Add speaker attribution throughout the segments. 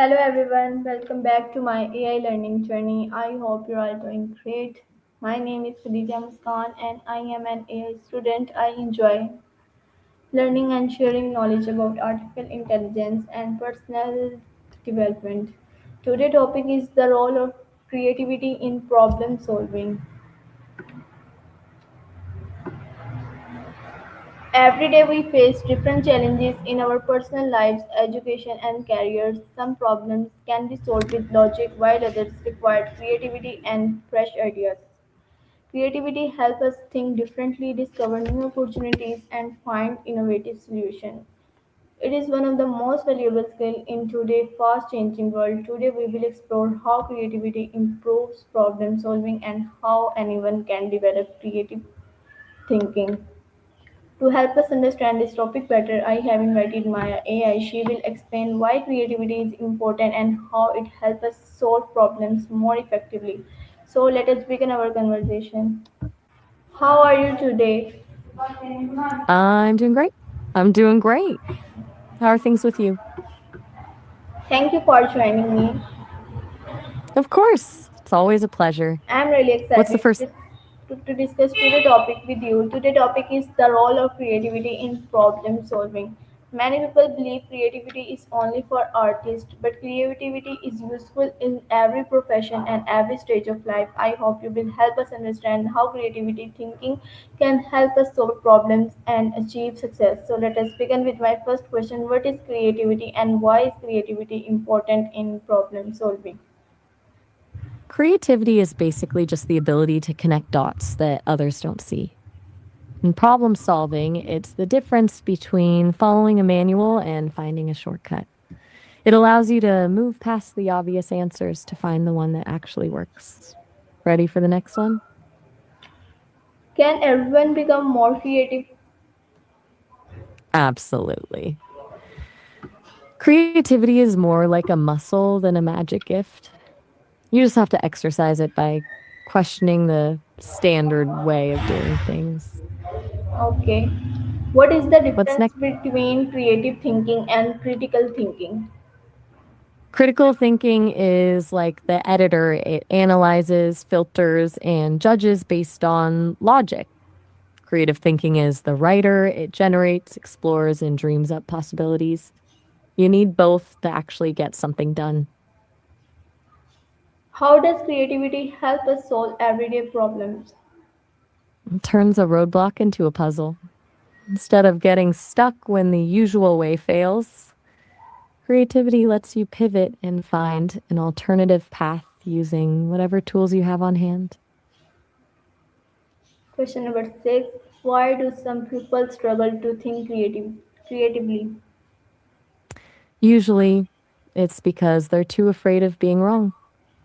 Speaker 1: Hello everyone, welcome back to my AI learning journey. I hope you're all doing great. My name is Khadija Muskan and I am an AI student. I enjoy learning and sharing knowledge about artificial intelligence and personal development. Today's topic is the role of creativity in problem solving. Every day we face different challenges in our personal lives, education, and careers. Some problems can be solved with logic, while others require creativity and fresh ideas. Creativity helps us think differently, discover new opportunities, and find innovative solutions. It is one of the most valuable skills in today's fast-changing world. Today we will explore how creativity improves problem solving and how anyone can develop creative thinking. To help us understand this topic better, I have invited Maya AI. She will explain why creativity is important and how it helps us solve problems more effectively. So let us begin our conversation. How are you today?
Speaker 2: I'm doing great. I'm doing great. How are things with you?
Speaker 1: Thank you for joining me.
Speaker 2: Of course. It's always a pleasure.
Speaker 1: I'm really
Speaker 2: What's the
Speaker 1: excited
Speaker 2: first?
Speaker 1: to discuss today's topic with you. Today's topic is the role of creativity in problem solving. Many people believe creativity is only for artists, but creativity is useful in every profession and every stage of life. I hope you will help us understand how creativity thinking can help us solve problems and achieve success. So let us begin with my first question. What is creativity and why is creativity important in problem solving?
Speaker 2: Creativity is basically just the ability to connect dots that others don't see. In problem solving, it's the difference between following a manual and finding a shortcut. It allows you to move past the obvious answers to find the one that actually works. Ready for the next one?
Speaker 1: Can everyone become more creative?
Speaker 2: Absolutely. Creativity is more like a muscle than a magic gift. You just have to exercise it by questioning the standard way of doing things.
Speaker 1: Okay. What is the
Speaker 2: What's
Speaker 1: difference
Speaker 2: next?
Speaker 1: between creative thinking and critical thinking?
Speaker 2: Critical thinking is like the editor. It analyzes, filters, and judges based on logic. Creative thinking is the writer. It generates, explores, and dreams up possibilities. You need both to actually get something done.
Speaker 1: How does creativity help us solve everyday problems?
Speaker 2: It turns a roadblock into a puzzle. Instead of getting stuck when the usual way fails, creativity lets you pivot and find an alternative path using whatever tools you have on hand.
Speaker 1: Question number 6. Why do some people struggle to think creatively?
Speaker 2: Usually, it's because they're too afraid of being wrong.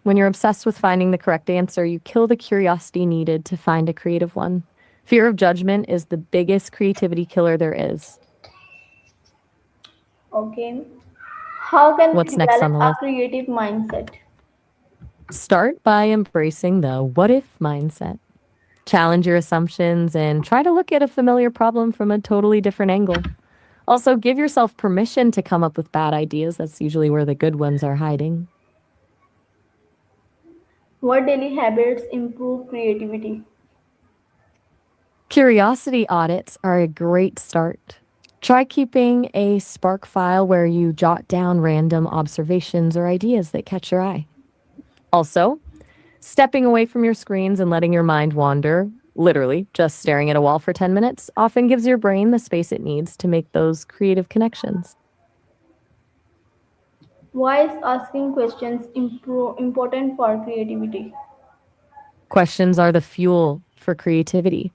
Speaker 2: When you're obsessed with finding the correct answer, you kill the curiosity needed to find a creative one. Fear of judgment is the biggest creativity killer there is.
Speaker 1: Okay. How can we
Speaker 2: What's next
Speaker 1: develop
Speaker 2: on the
Speaker 1: a
Speaker 2: list?
Speaker 1: creative mindset?
Speaker 2: Start by embracing the what if mindset. Challenge your assumptions and try to look at a familiar problem from a totally different angle. Also, give yourself permission to come up with bad ideas. That's usually where the good ones are hiding.
Speaker 1: What daily habits improve creativity?
Speaker 2: Curiosity audits are a great start. Try keeping a Spark file where you jot down random observations or ideas that catch your eye. Also, stepping away from your screens and letting your mind wander, literally just staring at a wall for 10 minutes, often gives your brain the space it needs to make those creative connections.
Speaker 1: Why is asking questions important for creativity?
Speaker 2: Questions are the fuel for creativity.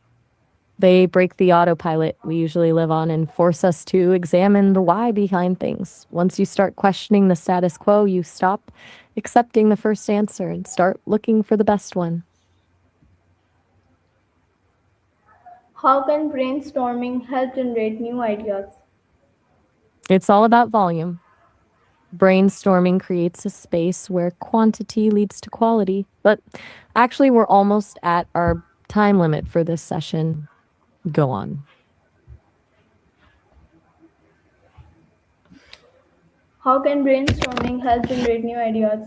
Speaker 2: They break the autopilot we usually live on and force us to examine the why behind things. Once you start questioning the status quo, you stop accepting the first answer and start looking for the best one.
Speaker 1: How can brainstorming help generate new ideas?
Speaker 2: It's all about volume. Brainstorming creates a space where quantity leads to quality. But actually, we're almost at our time limit for this session. Go on.
Speaker 1: How can brainstorming help generate new ideas?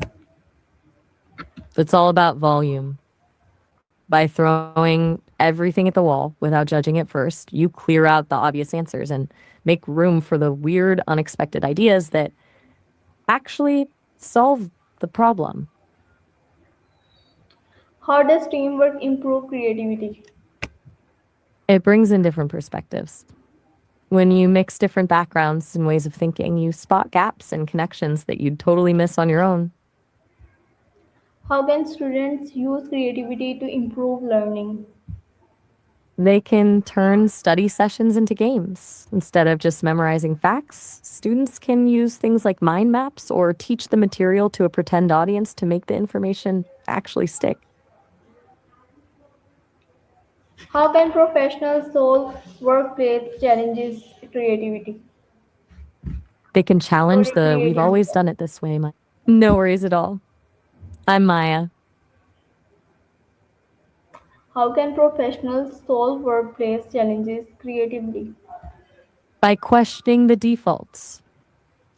Speaker 2: It's all about volume. By throwing everything at the wall without judging it first, you clear out the obvious answers and make room for the weird, unexpected ideas that actually solve the problem.
Speaker 1: How does teamwork improve creativity?
Speaker 2: It brings in different perspectives. When you mix different backgrounds and ways of thinking, you spot gaps and connections that you'd totally miss on your own.
Speaker 1: How can students use creativity to improve learning?
Speaker 2: They can turn study sessions into games. Instead of just memorizing facts, students can use things like mind maps or teach the material to a pretend audience to make the information actually stick.
Speaker 1: How can professionals solve workplace challenges creativity?
Speaker 2: They can challenge
Speaker 1: Sorry,
Speaker 2: the we've
Speaker 1: creativity.
Speaker 2: always done it this way. No worries at all. I'm Maya.
Speaker 1: How can professionals solve workplace challenges creatively?
Speaker 2: By questioning the defaults.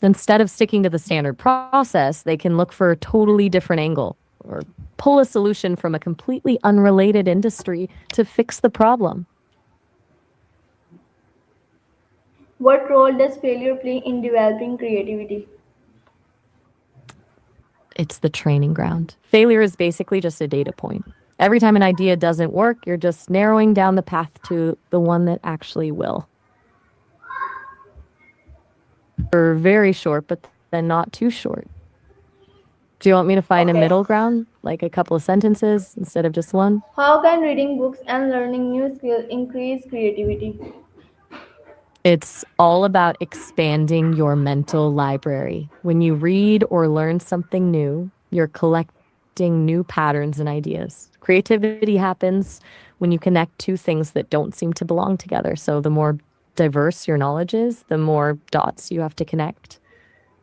Speaker 2: Instead of sticking to the standard process, they can look for a totally different angle or pull a solution from a completely unrelated industry to fix the problem.
Speaker 1: What role does failure play in developing creativity?
Speaker 2: It's the training ground. Failure is basically just a data point. Every time an idea doesn't work, you're just narrowing down the path to the one that actually will. Or very short, but then not too short. Do you want me to find a
Speaker 1: Okay.
Speaker 2: middle ground, like a couple of sentences instead of just one?
Speaker 1: How can reading books and learning new skills increase creativity?
Speaker 2: It's all about expanding your mental library. When you read or learn something new, you're collecting new patterns and ideas. Creativity happens when you connect two things that don't seem to belong together. So the more diverse your knowledge is, the more dots you have to connect.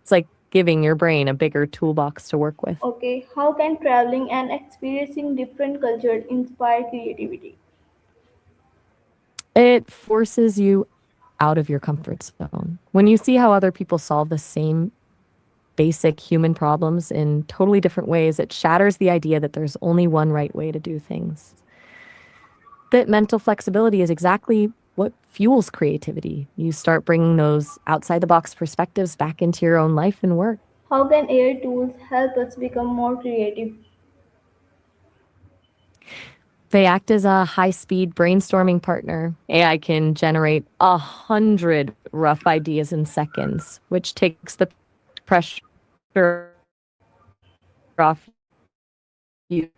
Speaker 2: It's like giving your brain a bigger toolbox to work with.
Speaker 1: Okay, how can traveling and experiencing different cultures inspire creativity?
Speaker 2: It forces you out of your comfort zone. When you see how other people solve the same basic human problems in totally different ways, it shatters the idea that there's only one right way to do things. That mental flexibility is exactly what fuels creativity. You start bringing those outside the box perspectives back into your own life and work.
Speaker 1: How can AI tools help us become more creative?
Speaker 2: They act as a high speed brainstorming partner. AI can generate 100 rough ideas in seconds, which takes the pressure off you.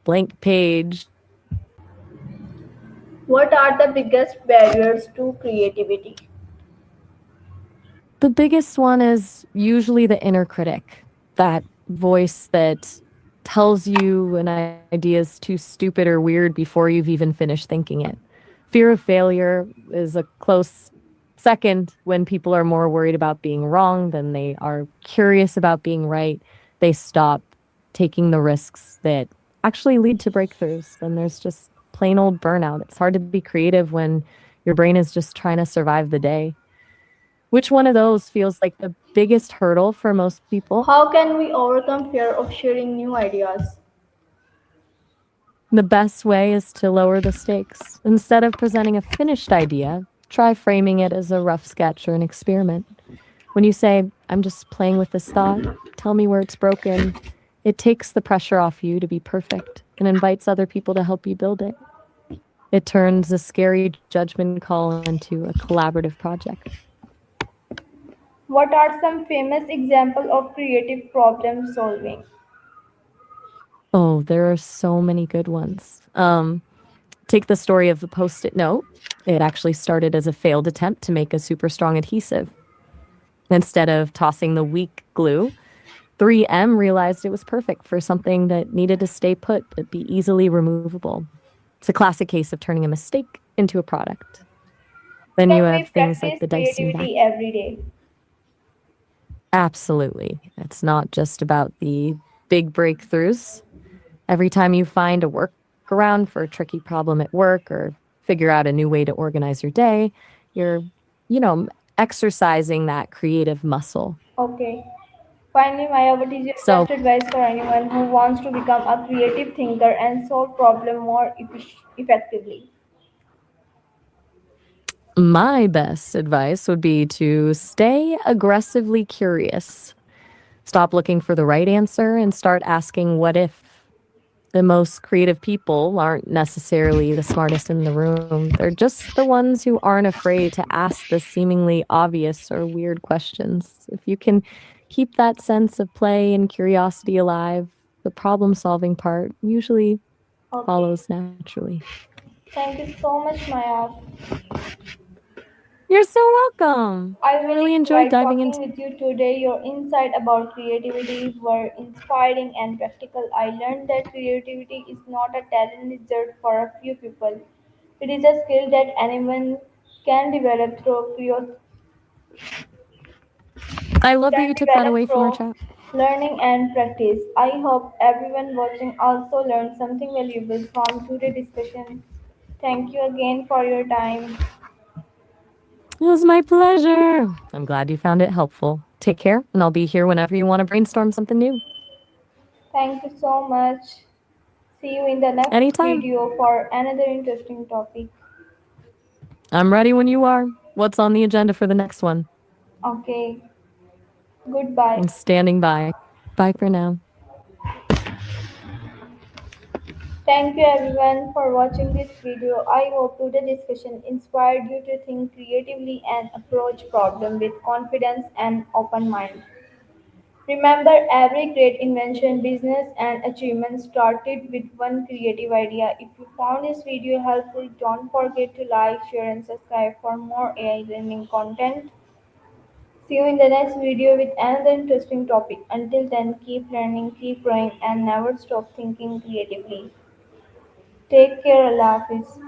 Speaker 2: Blank page.
Speaker 1: What are the biggest barriers to creativity?
Speaker 2: The biggest one is usually the inner critic, that voice that tells you an idea is too stupid or weird before you've even finished thinking it. Fear of failure is a close second when people are more worried about being wrong than they are curious about being right. They stop taking the risks that actually lead to breakthroughs. Then there's just plain old burnout. It's hard to be creative when your brain is just trying to survive the day. Which one of those feels like the biggest hurdle for most people?
Speaker 1: How can we overcome fear of sharing new ideas?
Speaker 2: The best way is to lower the stakes. Instead of presenting a finished idea, try framing it as a rough sketch or an experiment. When you say, I'm just playing with this thought, tell me where it's broken, it takes the pressure off you to be perfect and invites other people to help you build it. It turns a scary judgment call into a collaborative project.
Speaker 1: What are some famous examples of creative problem solving?
Speaker 2: Oh, there are so many good ones. Take the story of the post-it note. It actually started as a failed attempt to make a super strong adhesive. Instead of tossing the weak glue, 3M realized it was perfect for something that needed to stay put but be easily removable. It's a classic case of turning a mistake into a product. Then you
Speaker 1: Can
Speaker 2: have
Speaker 1: we
Speaker 2: things like
Speaker 1: practice
Speaker 2: the Dyson vacuum.
Speaker 1: creativity every day?
Speaker 2: Absolutely. It's not just about the big breakthroughs. Every time you find a workaround for a tricky problem at work or figure out a new way to organize your day, you're exercising that creative muscle.
Speaker 1: Okay. Finally, Maya, what is your
Speaker 2: So,
Speaker 1: best advice for anyone who wants to become a creative thinker and solve problem more effectively?
Speaker 2: my best advice would be to stay aggressively curious. Stop looking for the right answer and start asking what if. The most creative people aren't necessarily the smartest in the room. They're just the ones who aren't afraid to ask the seemingly obvious or weird questions. If you can keep that sense of play and curiosity alive, the problem solving part usually
Speaker 1: Okay.
Speaker 2: follows naturally.
Speaker 1: Thank you so much, Maya.
Speaker 2: You're so welcome.
Speaker 1: I
Speaker 2: I
Speaker 1: really
Speaker 2: really enjoyed
Speaker 1: enjoyed
Speaker 2: diving
Speaker 1: talking
Speaker 2: into.
Speaker 1: with you today. Your insight about creativity were inspiring and practical. I learned that creativity is not a talent reserved for a few people. It is a skill that anyone can develop through
Speaker 2: I love that
Speaker 1: can
Speaker 2: you took that
Speaker 1: develop
Speaker 2: away from our
Speaker 1: through
Speaker 2: chat.
Speaker 1: learning and practice. I hope everyone watching also learned something valuable from today's discussion. Thank you again for your time.
Speaker 2: It was my pleasure. I'm glad you found it helpful. Take care, and I'll be here whenever you want to brainstorm something new.
Speaker 1: Thank you so much. See you in the next
Speaker 2: Anytime.
Speaker 1: video for another interesting topic.
Speaker 2: I'm ready when you are. What's on the agenda for the next one?
Speaker 1: Okay, goodbye.
Speaker 2: I'm standing by. Bye for now.
Speaker 1: Thank you everyone for watching this video. I hope today's discussion inspired you to think creatively and approach problem with confidence and open mind. Remember, every great invention, business, and achievement started with one creative idea. If you found this video helpful, don't forget to like, share, and subscribe for more AI learning content. See you in the next video with another interesting topic. Until then, keep learning, keep growing, and never stop thinking creatively. Take care, Allah Hafiz.